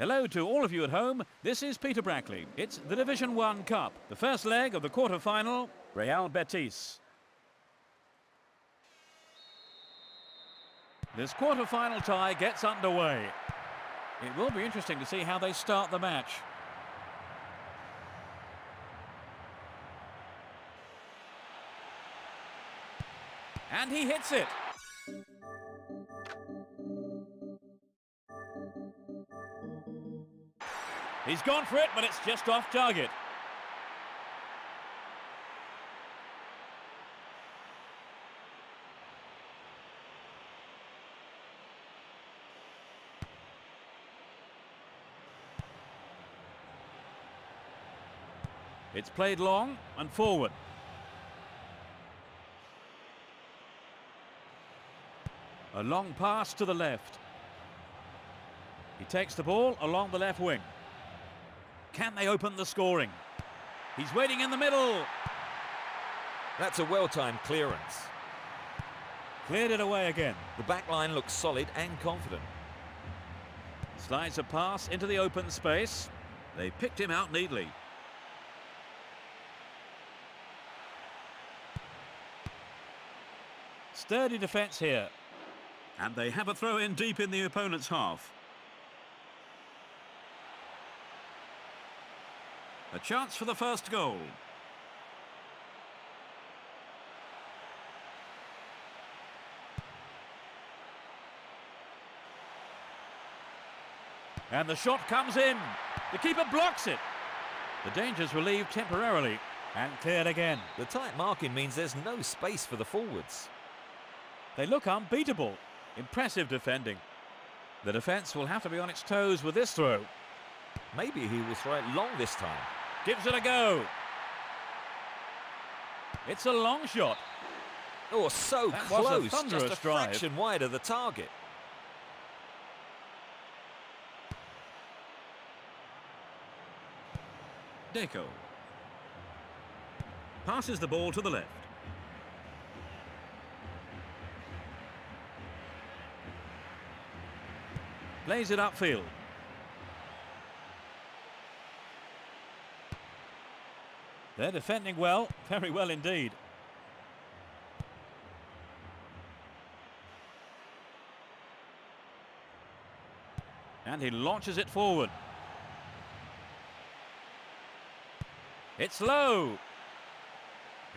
Hello to all of you at home. This is Peter Brackley. It's the Division 1 Cup, the first leg of the quarter-final, Real Betis. This quarter-final tie gets underway. It will be interesting to see how they start the match. And he hits it. He's gone for it, but it's just off target. It's played long and forward. A long pass to the left. He takes the ball along the left wing. Can they open the scoring? He's waiting in the middle. That's a well-timed clearance. Cleared it away again. The back line looks solid and confident. Slides a pass into the open space. They picked him out neatly. Sturdy defence here. And they have a throw in deep in the opponent's half. A chance for the first goal. And the shot comes in. The keeper blocks it. The danger's relieved temporarily and cleared again. The tight marking means there's no space for the forwards. They look unbeatable. Impressive defending. The defence will have to be on its toes with this throw. Maybe he will throw it long this time. Gives it a go. It's a long shot. Oh, so that close. Was a thunderous just a drive. fraction wide of the target. Deco. Passes the ball to the left. Plays it upfield. They're defending well, very well indeed. And he launches it forward. It's low.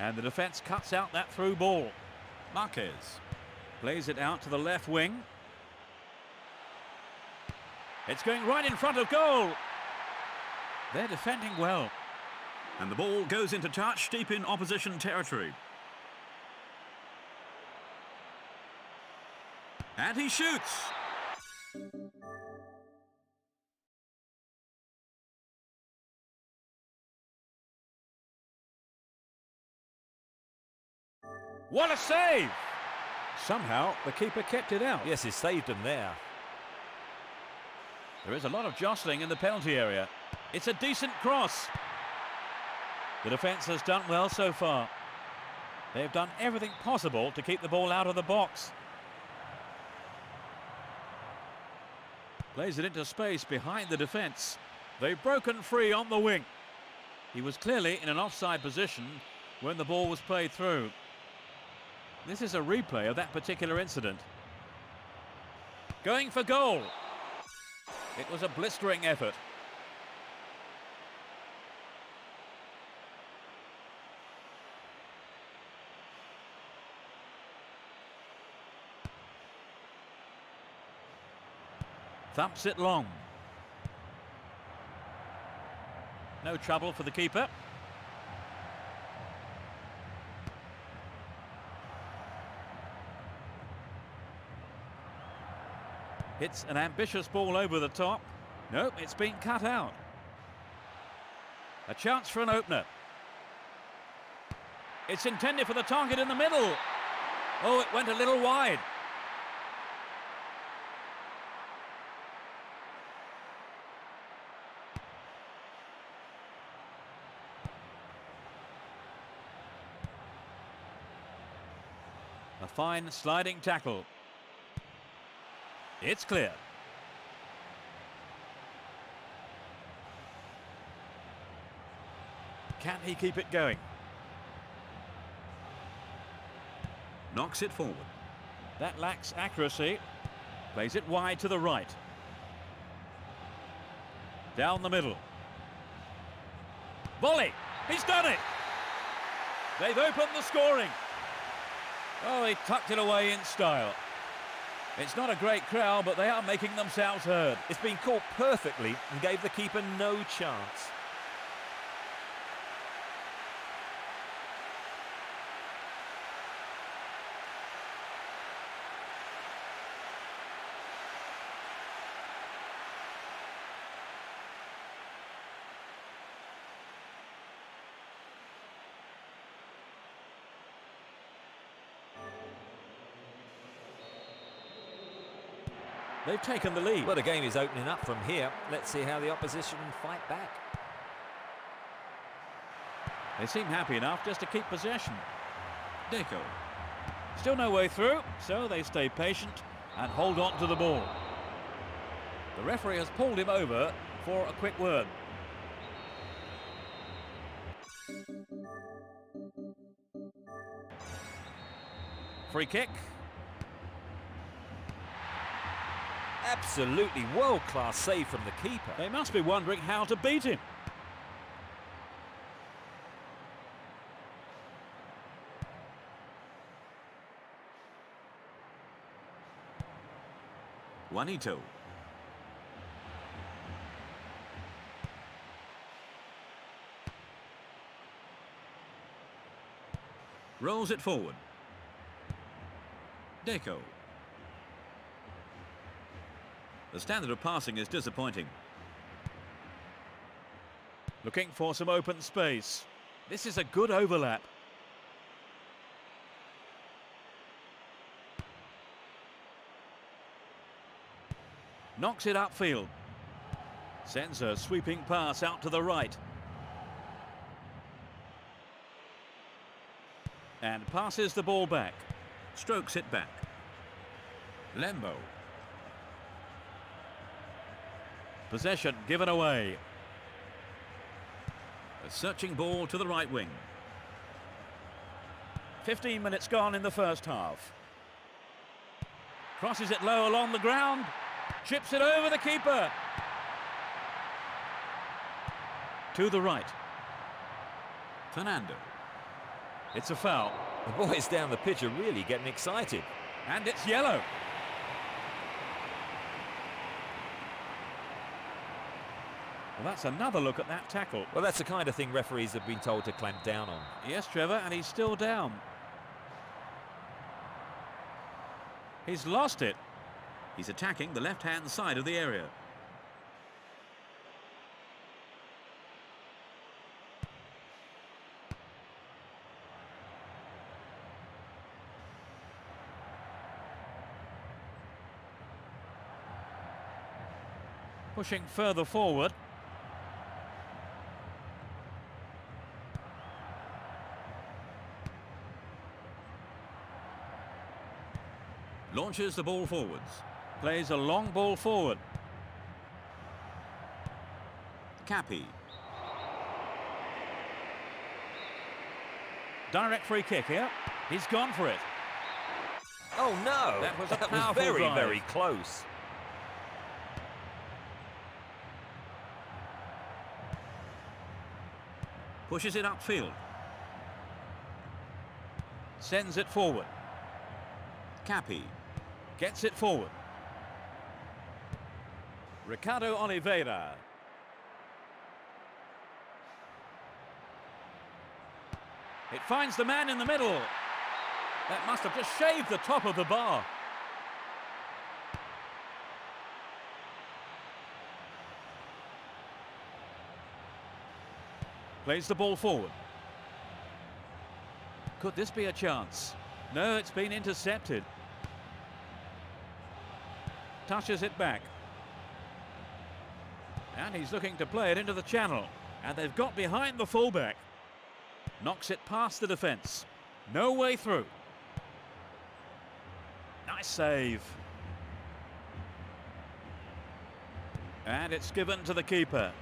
And the defence cuts out that through ball. Marquez plays it out to the left wing. It's going right in front of goal. They're defending well. And the ball goes into touch deep in opposition territory. And he shoots. What a save! Somehow the keeper kept it out. Yes, he saved him there. There is a lot of jostling in the penalty area. It's a decent cross. The defence has done well so far. They've done everything possible to keep the ball out of the box. Plays it into space behind the defence. They've broken free on the wing. He was clearly in an offside position when the ball was played through. This is a replay of that particular incident. Going for goal. It was a blistering effort. Thumps it long. No trouble for the keeper. It's an ambitious ball over the top. Nope, it's been cut out. A chance for an opener. It's intended for the target in the middle. Oh, it went a little wide. A fine sliding tackle. It's clear. Can he keep it going? Knocks it forward. That lacks accuracy. Plays it wide to the right. Down the middle. Volley! He's done it! They've opened the scoring. Oh, he tucked it away in style. It's not a great crowd, but they are making themselves heard. It's been caught perfectly and gave the keeper no chance. They've taken the lead. Well, the game is opening up from here. Let's see how the opposition fight back. They seem happy enough just to keep possession. Deco. Still no way through, so they stay patient and hold on to the ball. The referee has pulled him over for a quick word. Free kick. Absolutely world-class save from the keeper. They must be wondering how to beat him. Juanito. Rolls it forward. Deco. The standard of passing is disappointing. Looking for some open space. This is a good overlap. Knocks it upfield. Sends a sweeping pass out to the right. And passes the ball back. Strokes it back. Lembo. Possession given away. A searching ball to the right wing. 15 minutes gone in the first half. Crosses it low along the ground. Chips it over the keeper. To the right. Fernando. It's a foul. The boys down the pitch are really getting excited. And it's yellow. Well, that's another look at that tackle. Well, that's the kind of thing referees have been told to clamp down on. Yes, Trevor, and he's still down. He's lost it. He's attacking the left-hand side of the area. Pushing further forward. Launches the ball forwards. Plays a long ball forward. Cappy. Direct free kick here. He's gone for it. Oh no! That was a that powerful was very, drive. very close. Pushes it upfield. Sends it forward. Cappy. Gets it forward. Ricardo Oliveira. It finds the man in the middle. That must have just shaved the top of the bar. Plays the ball forward. Could this be a chance? No, it's been intercepted. Touches it back. And he's looking to play it into the channel. And they've got behind the fullback. Knocks it past the defence. No way through. Nice save. And it's given to the keeper.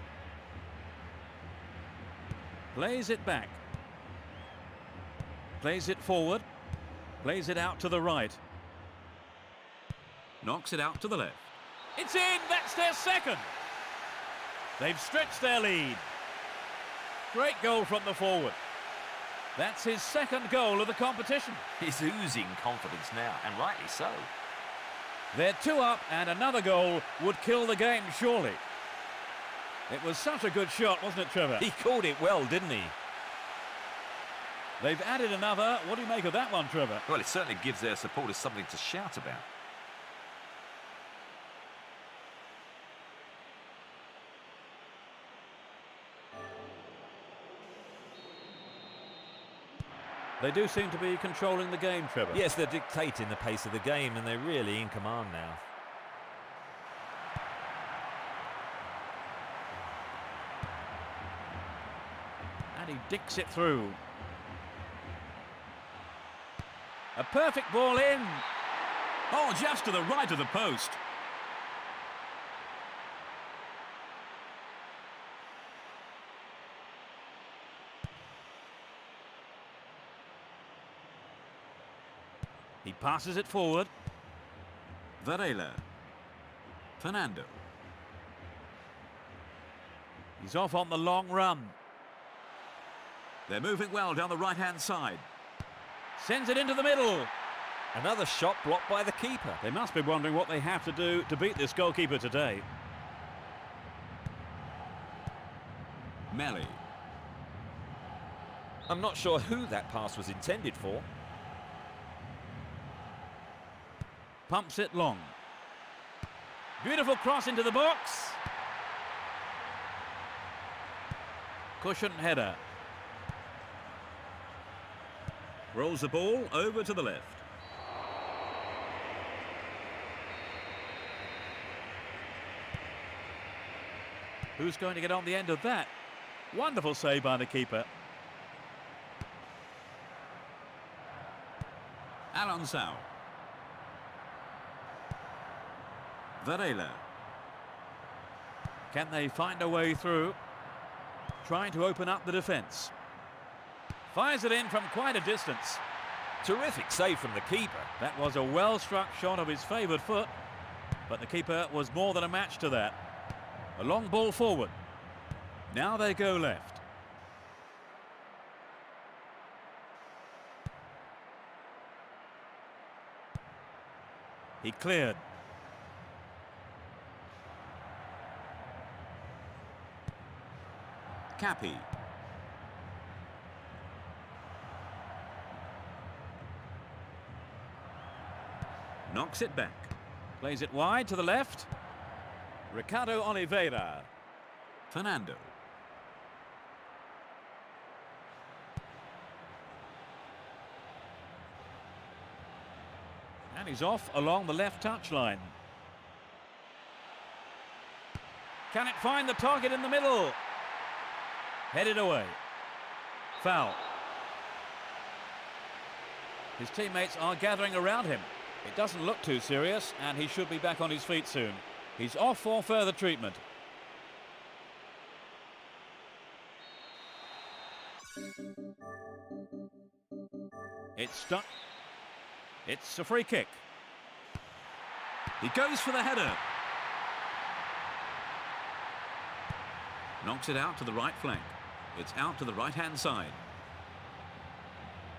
Plays it back. Plays it forward. Plays it out to the right. Knocks it out to the left. It's in! That's their second! They've stretched their lead. Great goal from the forward. That's his second goal of the competition. He's oozing confidence now, and rightly so. They're 2 up, and another goal would kill the game, surely. It was such a good shot, wasn't it, Trevor? He called it well, didn't he? They've added another. What do you make of that one, Trevor? Well, it certainly gives their supporters something to shout about. They do seem to be controlling the game, Trevor. Yes, they're dictating the pace of the game, and they're really in command now. And he dicks it through. A perfect ball in. Oh, just to the right of the post. He passes it forward. Varela. Fernando. He's off on the long run. They're moving well down the right-hand side. Sends it into the middle. Another shot blocked by the keeper. They must be wondering what they have to do to beat this goalkeeper today. Melly. I'm not sure who that pass was intended for. Pumps it long. Beautiful cross into the box. Cushion header. Rolls the ball over to the left. Who's going to get on the end of that? Wonderful save by the keeper. Alonso. Varela. Can they find a way through? Trying to open up the defence. Fires it in from quite a distance. Terrific save from the keeper. That was a well-struck shot of his favoured foot, but the keeper was more than a match to that. A long ball forward. Now they go left. He cleared. Cappy. Knocks it back. Plays it wide to the left. Ricardo Oliveira. Fernando. And he's off along the left touchline. Can it find the target in the middle? Headed away. Foul. His teammates are gathering around him. It doesn't look too serious, and he should be back on his feet soon. He's off for further treatment. It's stuck. It's a free kick. He goes for the header. Knocks it out to the right flank. It's out to the right-hand side.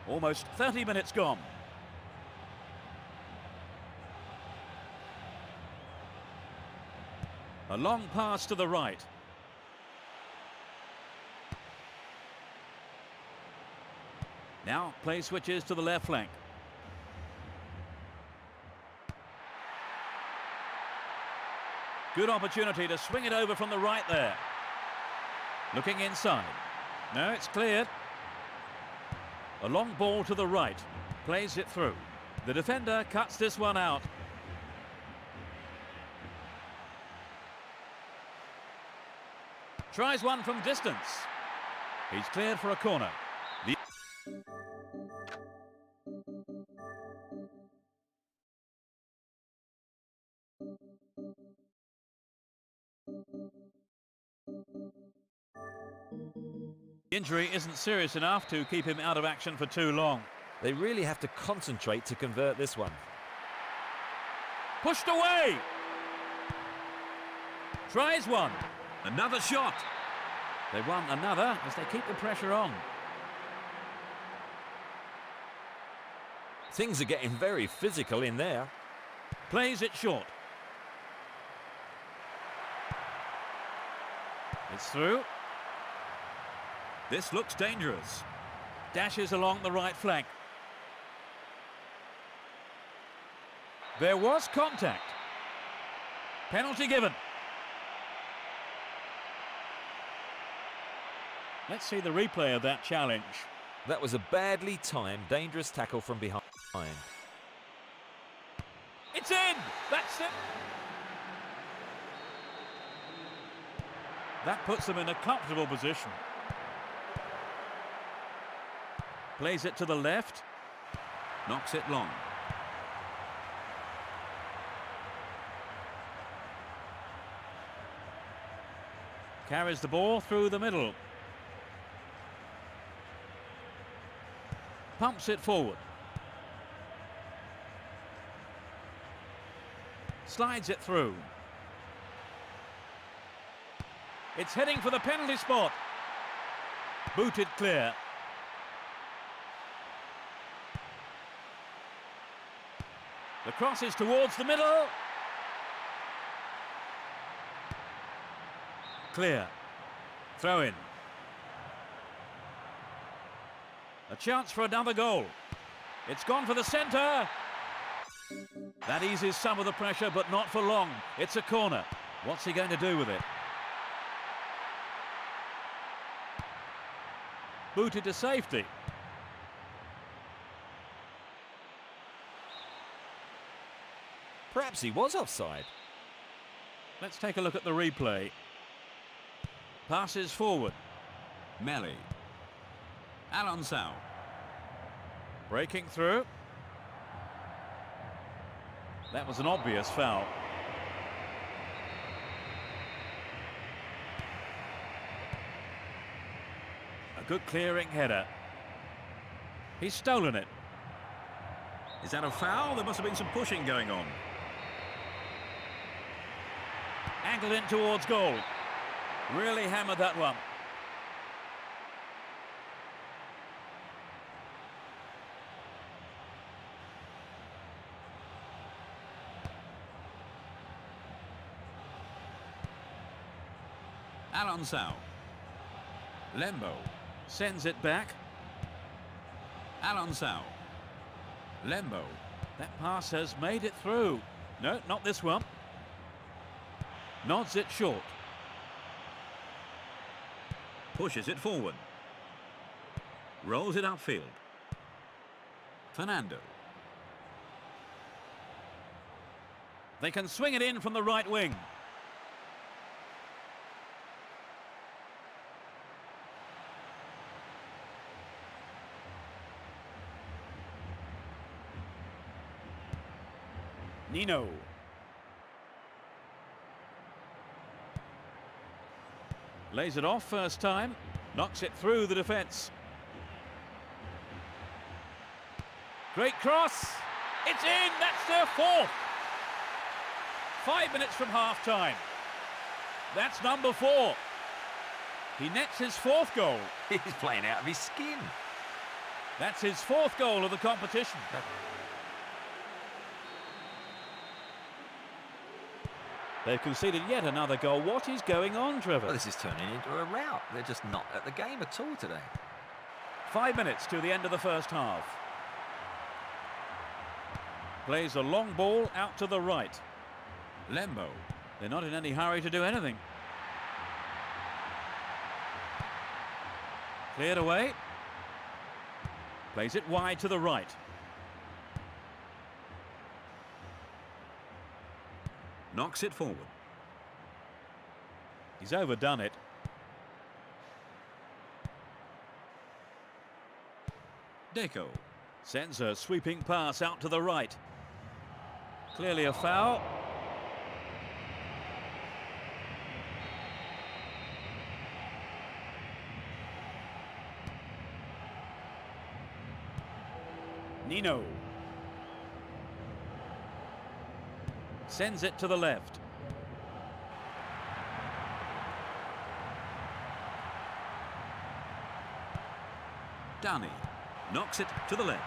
Almost 30 minutes gone. A long pass to the right. Now play switches to the left flank. Good opportunity to swing it over from the right there. Looking inside. No, it's cleared. A long ball to the right. Plays it through. The defender cuts this one out. Tries one from distance. He's cleared for a corner. Injury isn't serious enough to keep him out of action for too long. They really have to concentrate to convert this one. Pushed away! Tries one. Another shot. They want another as they keep the pressure on. Things are getting very physical in there. Plays it short. It's through. This looks dangerous. Dashes along the right flank. There was contact. Penalty given. Let's see the replay of that challenge. That was a badly timed, dangerous tackle from behind. It's in! That's it! That puts them in a comfortable position. Plays it to the left. Knocks it long. Carries the ball through the middle. Pumps it forward. Slides it through. It's heading for the penalty spot. Booted clear. The cross is towards the middle. Clear. Throw in. A chance for another goal. It's gone for the centre. That eases some of the pressure, but not for long. It's a corner. What's he going to do with it? Booted to safety. Perhaps he was offside. Let's take a look at the replay. Passes forward. Melly. Alonso. Breaking through. That was an obvious foul. A good clearing header. He's stolen it. Is that a foul? There must have been some pushing going on. Angled in towards goal. Really hammered that one. Alonso. Lembo. Sends it back. Alonso. Lembo. That pass has made it through. No, not this one. Nods it short. Pushes it forward. Rolls it upfield. Fernando. They can swing it in from the right wing. Nino. Lays it off first time. Knocks it through the defence. Great cross. It's in. That's their fourth. 5 minutes from half-time. That's number 4. He nets his 4th goal. He's playing out of his skin. That's his 4th goal of the competition. They've conceded yet another goal. What is going on, Trevor? Well, this is turning into a rout. They're just not at the game at all today. 5 minutes to the end of the first half. Plays a long ball out to the right. Lembo. They're not in any hurry to do anything. Cleared away. Plays it wide to the right. Knocks it forward. He's overdone it. Deco. Sends a sweeping pass out to the right. Clearly a foul. Nino. Sends it to the left. Downey knocks it to the left.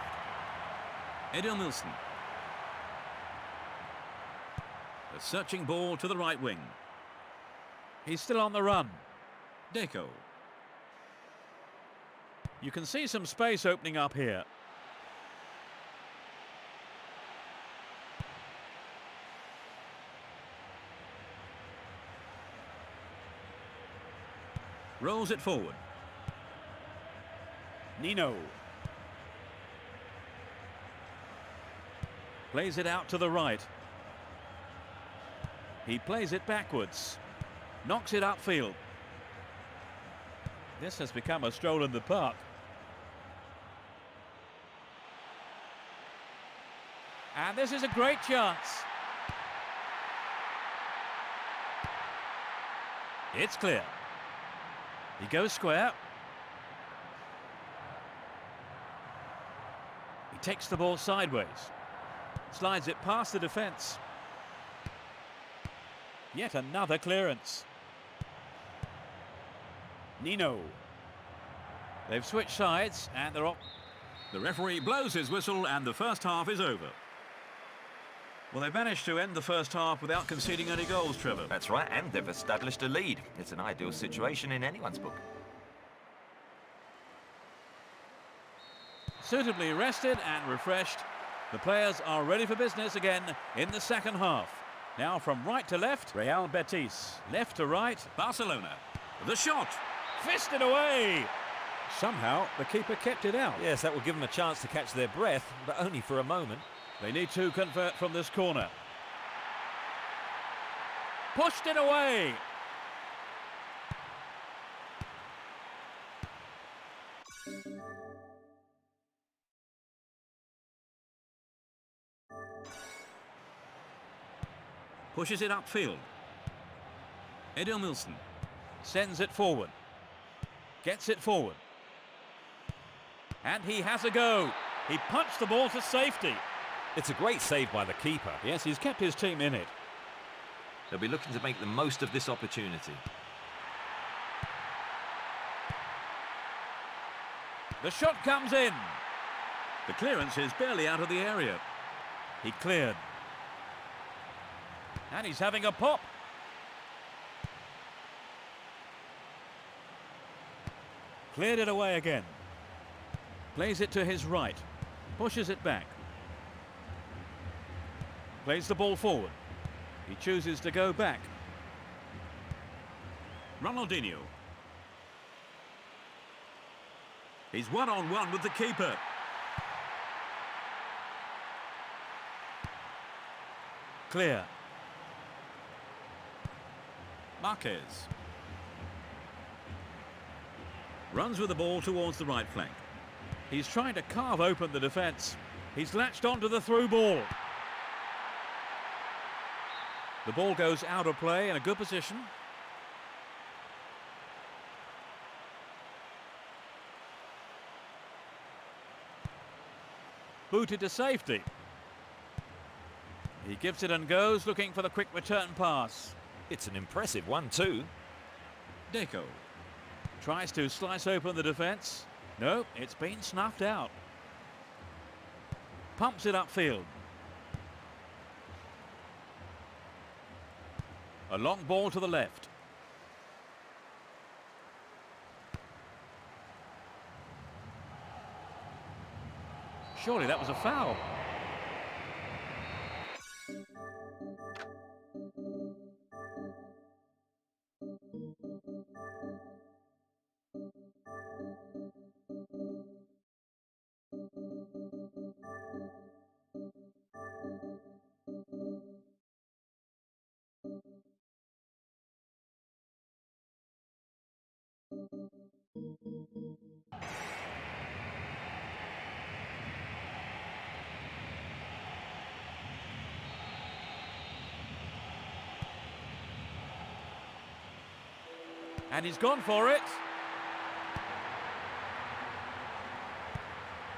Edilmilson. A searching ball to the right wing. He's still on the run. Deco. You can see some space opening up here. Rolls it forward. Nino. Plays it out to the right. He plays it backwards. Knocks it upfield. This has become a stroll in the park. And this is a great chance. It's clear. He goes square. He takes the ball sideways. Slides it past the defence. Yet another clearance. Nino. They've switched sides and they're off. The referee blows his whistle and the first half is over. Well, they've managed to end the first half without conceding any goals, Trevor. That's right, and they've established a lead. It's an ideal situation in anyone's book. Suitably rested and refreshed, the players are ready for business again in the second half. Now from right to left, Real Betis. Left to right, Barcelona. The shot. fisted away. Somehow the keeper kept it out. Yes, that will give them a chance to catch their breath, but only for a moment. They need to convert from this corner. Pushed it away. Pushes it upfield. Edilmilson. Sends it forward. Gets it forward. And he has a go. He punched the ball to safety. It's a great save by the keeper. Yes, he's kept his team in it. They'll be looking to make the most of this opportunity. The shot comes in. The clearance is barely out of the area. He cleared. And he's having a pop. Cleared it away again. Plays it to his right. Pushes it back. Plays the ball forward. He chooses to go back. Ronaldinho. He's one-on-one with the keeper. Clear. Marquez. Runs with the ball towards the right flank. He's trying to carve open the defence. He's latched onto the through ball. The ball goes out of play in a good position. Booted to safety. He gives it and goes, looking for the quick return pass. It's an impressive one too. Deco. Tries to slice open the defence. No, it's been snuffed out. Pumps it upfield. A long ball to the left. Surely that was a foul. And he's gone for it.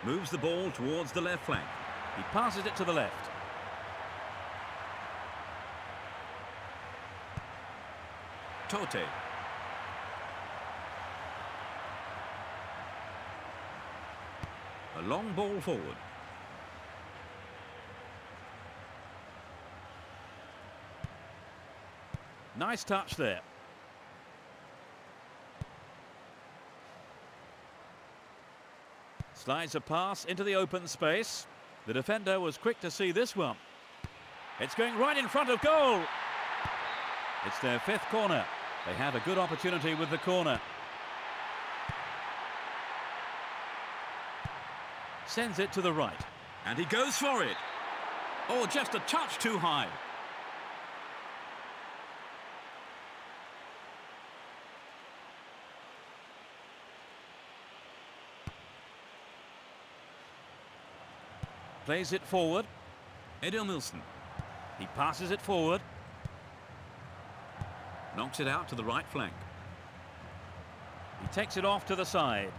Moves the ball towards the left flank. He passes it to the left. Tote. A long ball forward. Nice touch there. Slides a pass into the open space. The defender was quick to see this one. It's going right in front of goal. It's their 5th corner. They have a good opportunity with the corner. Sends it to the right. And he goes for it. Oh, just a touch too high. Plays it forward. Edilmilson He passes it forward. knocks it out to the right flank. He takes it off to the side.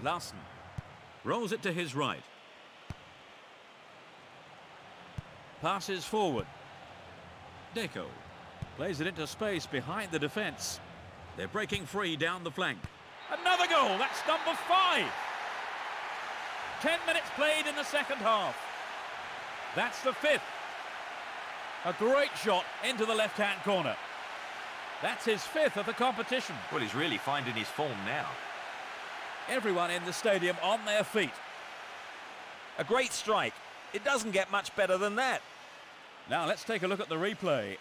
Larsen rolls it to his right. Passes forward. Deco. Plays it into space behind the defence. They're breaking free down the flank. Another goal. That's number 5. 10 minutes played in the second half. That's the 5th. A great shot into the left-hand corner. That's his 5th of the competition. Well, he's really finding his form now. Everyone in the stadium on their feet. A great strike. It doesn't get much better than that. Now let's take a look at the replay.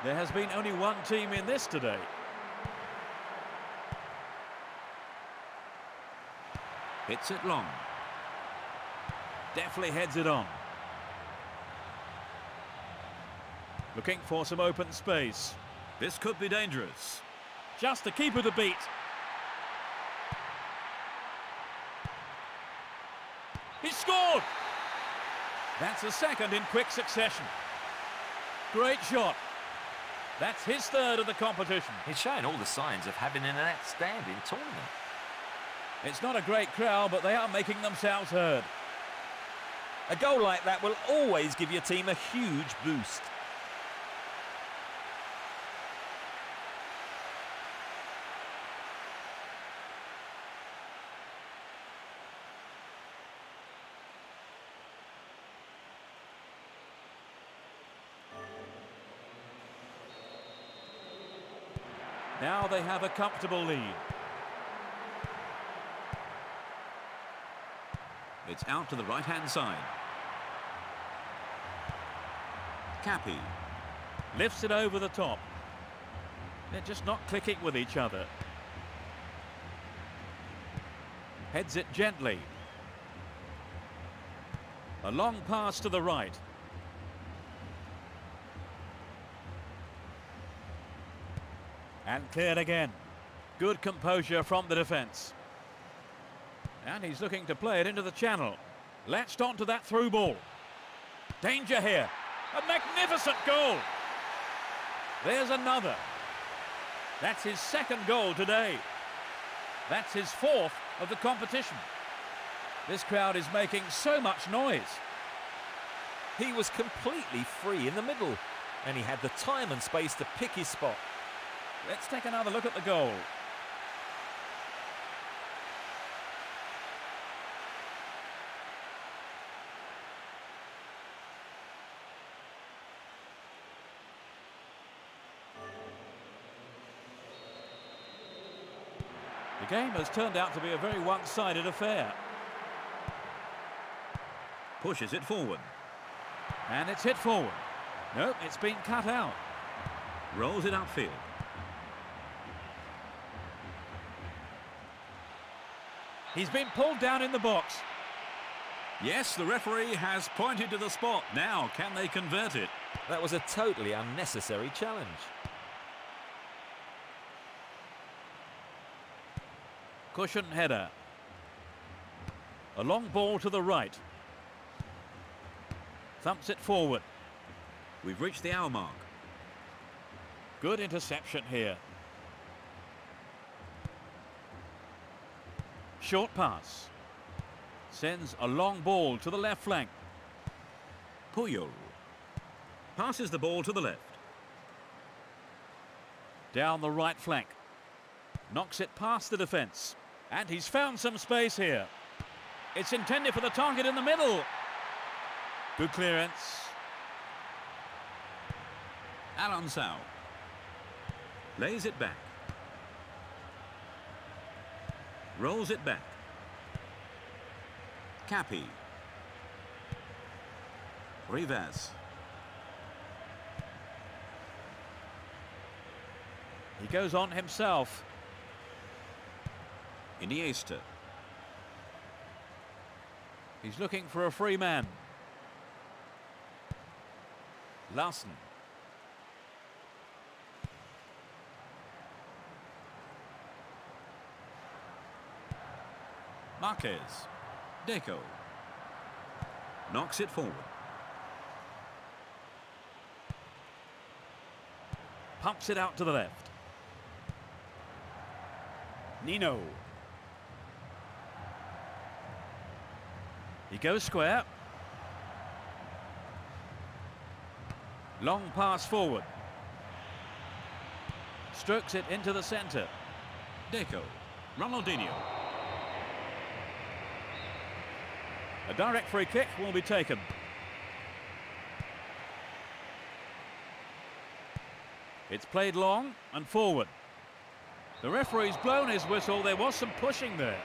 There has been only one team in this today. Hits it long. Definitely heads it on. Looking for some open space. This could be dangerous. Just the keeper to beat. He scored! That's a second in quick succession. Great shot. That's his 3rd of the competition. He's showing all the signs of having an outstanding tournament. It's not a great crowd, but they are making themselves heard. A goal like that will always give your team a huge boost. Now they have a comfortable lead. It's out to the right-hand side. Cappy. Lifts it over the top. They're just not clicking with each other. Heads it gently. A long pass to the right. And cleared again. Good composure from the defence. And he's looking to play it into the channel. Latched onto that through ball. Danger here. A magnificent goal. There's another. That's his 2nd goal today. That's his 4th of the competition. This crowd is making so much noise. He was completely free in the middle, and he had the time and space to pick his spot. Let's take another look at the goal. The game has turned out to be a very one-sided affair. Pushes it forward. And it's hit forward. Nope, it's been cut out. Rolls it upfield. He's been pulled down in the box. Yes, the referee has pointed to the spot. Now, can they convert it? That was a totally unnecessary challenge. Cushion header. A long ball to the right. Thumps it forward. We've reached the hour mark. Good interception here. Short pass. Sends a long ball to the left flank. Puyol. Passes the ball to the left. Down the right flank. Knocks it past the defence. And he's found some space here. It's intended for the target in the middle. Good clearance. Alonso. Lays it back. Rolls it back. Capi. Rivas. He goes on himself. Iniesta. He's looking for a free man. Larson. Marquez. Deco. Knocks it forward. Pumps it out to the left. Nino. He goes square. Long pass forward. Strokes it into the centre. Deco. Ronaldinho. A direct free kick will be taken. It's played long and forward. The referee's blown his whistle. There was some pushing there.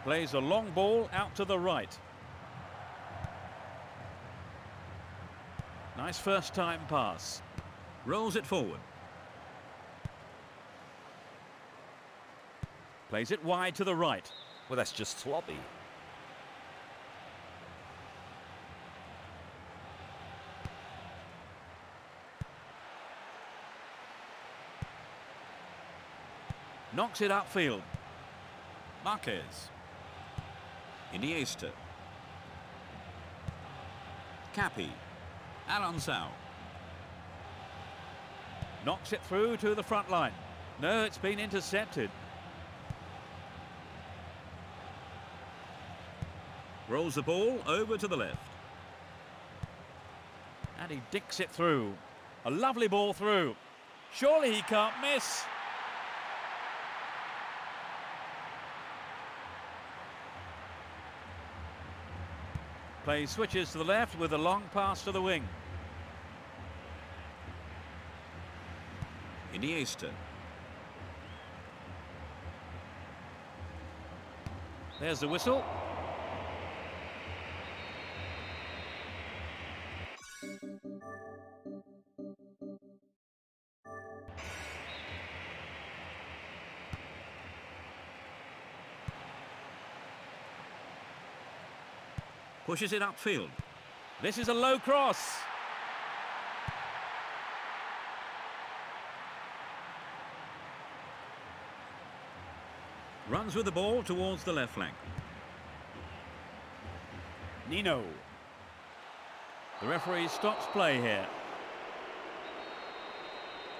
Plays a long ball out to the right. Nice first time pass. Rolls it forward. Plays it wide to the right. Well, that's just sloppy. Knocks it upfield. Marquez. Iniesta. Capi. Alonso. Knocks it through to the front line. No, it's been intercepted. Rolls the ball over to the left. And he dicks it through. A lovely ball through. Surely he can't miss. Play switches to the left with a long pass to the wing. Iniesta. There's the whistle. Pushes it upfield. This is a low cross. Runs with the ball towards the left flank. Nino. The referee stops play here.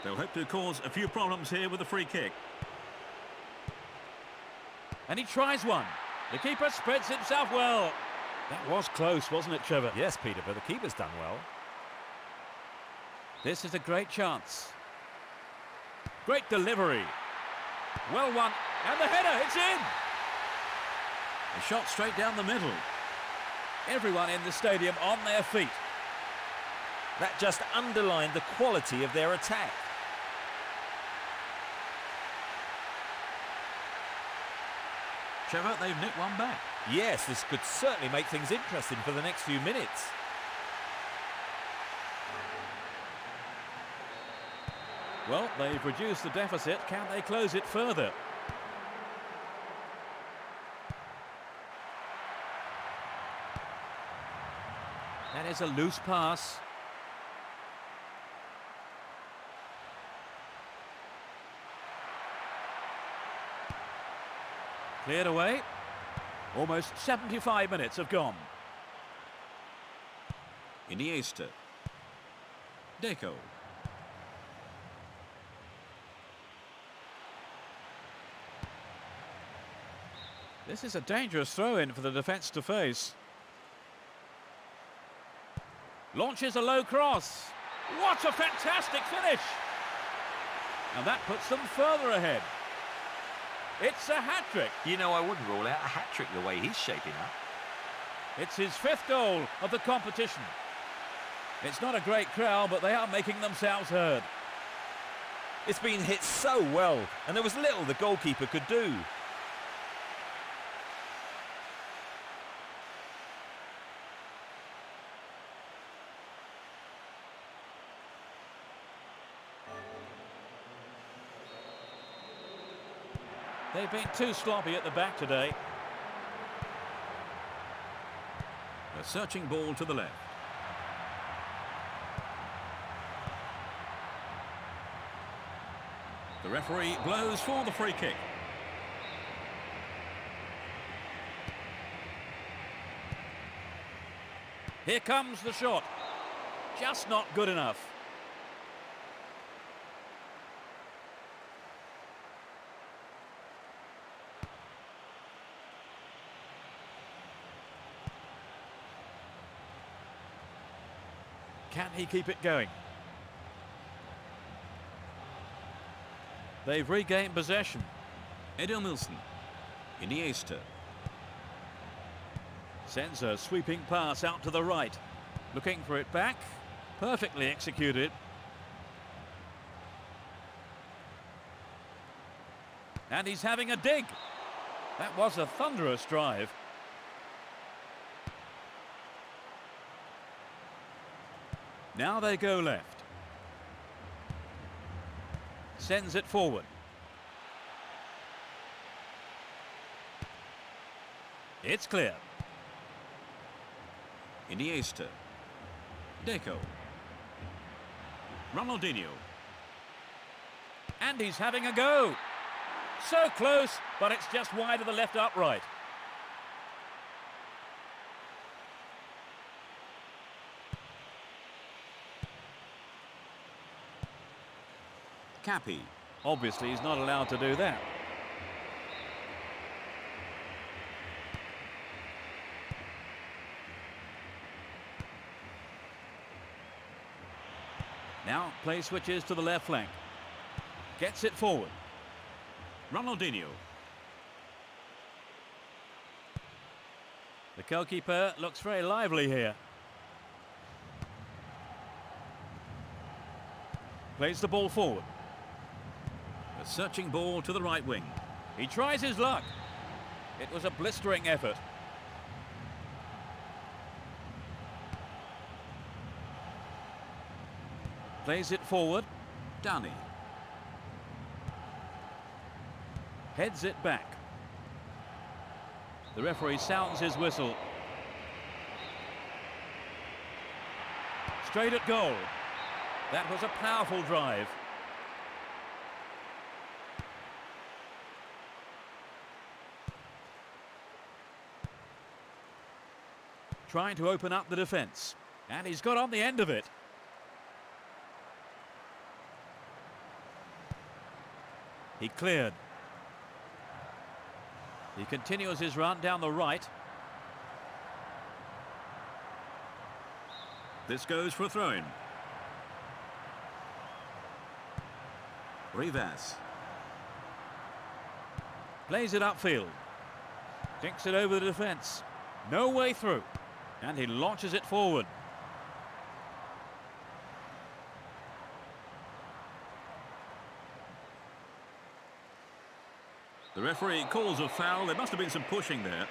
They'll hope to cause a few problems here with the free kick. And he tries one. The keeper spreads himself well. That was close, wasn't it, Trevor? Yes, Peter, but the keeper's done well. This is a great chance. Great delivery. Well won. And the header, it's in. A shot straight down the middle. Everyone in the stadium on their feet. That just underlined the quality of their attack. Trevor, they've nicked one back. Yes, this could certainly make things interesting for the next few minutes. Well, they've reduced the deficit. Can they close it further? That is a loose pass. Cleared away. Almost 75 minutes have gone. Iniesta. Deco. This is a dangerous throw-in for the defence to face. Launches a low cross. What a fantastic finish! And that puts them further ahead. It's a hat-trick. You know, I wouldn't rule out a hat-trick the way he's shaping up. It's his 5th goal of the competition. It's not a great crowd, but they are making themselves heard. It's been hit so well, and there was little the goalkeeper could do. They've been too sloppy at the back today. A searching ball to the left. The referee blows for the free kick. Here comes the shot. Just not good enough. Can he keep it going? They've regained possession. Edilmilson. Iniesta. Sends a sweeping pass out to the right. Looking for it back. Perfectly executed. And he's having a dig. That was a thunderous drive. Now they go left. Sends it forward. It's clear. Iniesta. Deco. Ronaldinho. And he's having a go. So close, but it's just wide of the left upright. Cappy. Obviously, he's not allowed to do that. Now, play switches to the left flank. Gets it forward. Ronaldinho. The goalkeeper looks very lively here. Plays the ball forward. A searching ball to the right wing. He tries his luck. It was a blistering effort. Plays it forward. Dani. Heads it back. The referee sounds his whistle. Straight at goal. That was a powerful drive. Trying to open up the defence. And he's got on the end of it. He cleared. He continues his run down the right. This goes for a throw-in. Rivas. Plays it upfield. Dinks it over the defence. No way through. And he launches it forward. The referee calls a foul. There must have been some pushing there.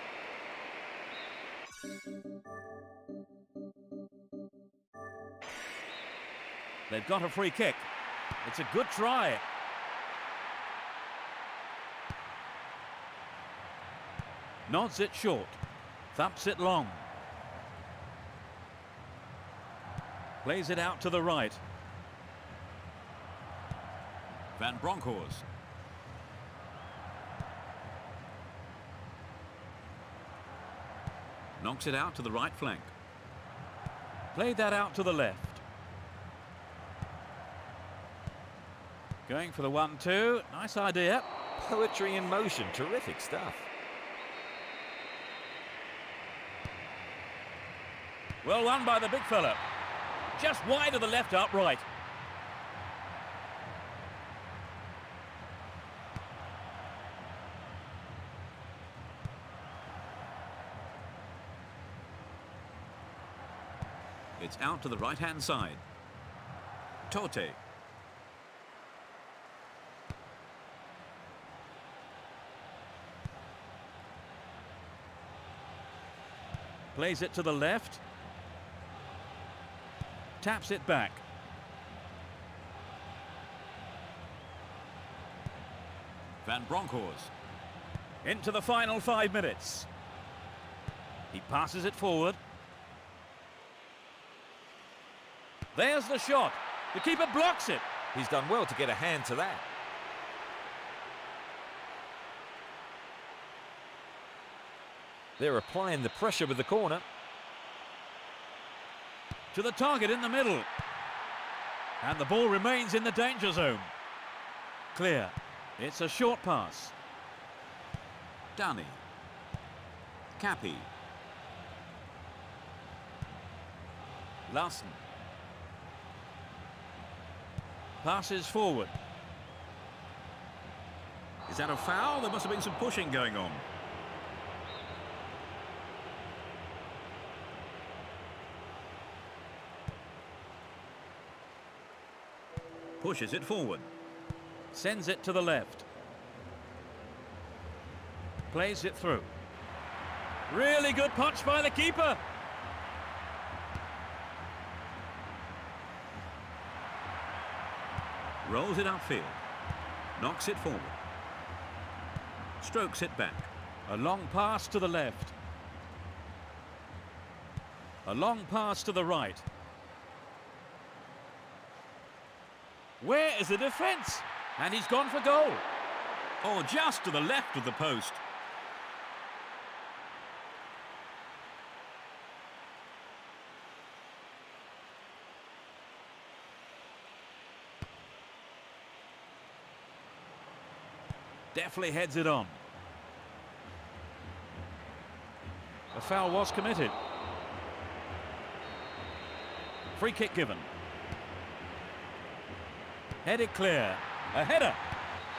They've got a free kick. It's a good try. Nods it short. Thumps it long. Plays it out to the right. Van Bronckhorst. Knocks it out to the right flank. Played that out to the left. Going for the 1-2. Nice idea. Poetry in motion. Terrific stuff. Well won by the big fella. Just wide of the left upright. It's out to the right-hand side. Tote. Plays it to the left. Taps it back. Van Bronckhorst. Into the final 5 minutes. He passes it forward. There's the shot. The keeper blocks it. He's done well to get a hand to that. They're applying the pressure with the corner. To the target in the middle. And the ball remains in the danger zone. Clear. It's a short pass. Dunny. Cappy. Larson. Passes forward. Is that a foul? There must have been some pushing going on. Pushes it forward. Sends it to the left. Plays it through. Really good punch by the keeper. Rolls it upfield. Knocks it forward. Strokes it back. A long pass to the left. A long pass to the right. Where is the defence? And he's gone for goal. Oh, just to the left of the post. Definitely heads it on. A foul was committed. Free kick given. Headed clear. A header.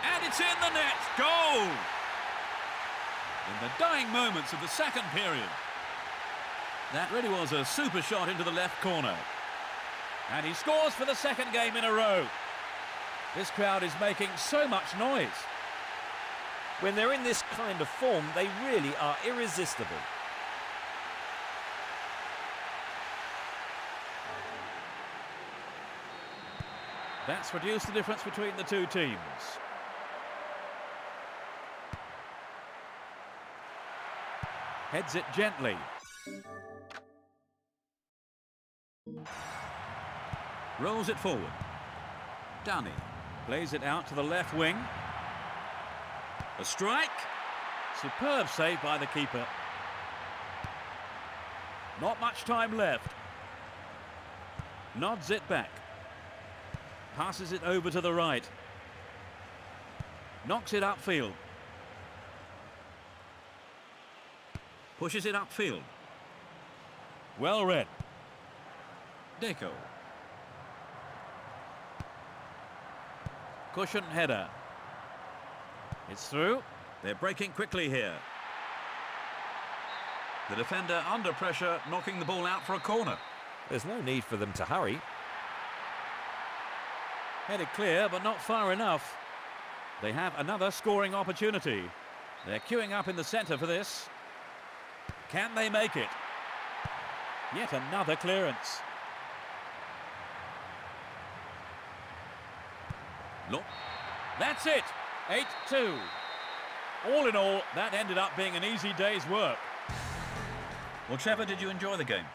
And it's in the net. Goal! In the dying moments of the second period. That really was a super shot into the left corner. And he scores for the second game in a row. This crowd is making so much noise. When they're in this kind of form, they really are irresistible. That's reduced the difference between the two teams. Heads it gently. Rolls it forward. Dunny. Plays it out to the left wing. A strike. Superb save by the keeper. Not much time left. Nods it back. Passes it over to the right. Knocks it upfield. Pushes it upfield. Well read. Deco. Cushioned header. It's through. They're breaking quickly here. The defender under pressure, knocking the ball out for a corner. There's no need for them to hurry. Headed clear, but not far enough. They have another scoring opportunity. They're queuing up in the centre for this. Can they make it? Yet another clearance. Look, that's it. 8-2. All in all, that ended up being an easy day's work. Well, Trevor, did you enjoy the game?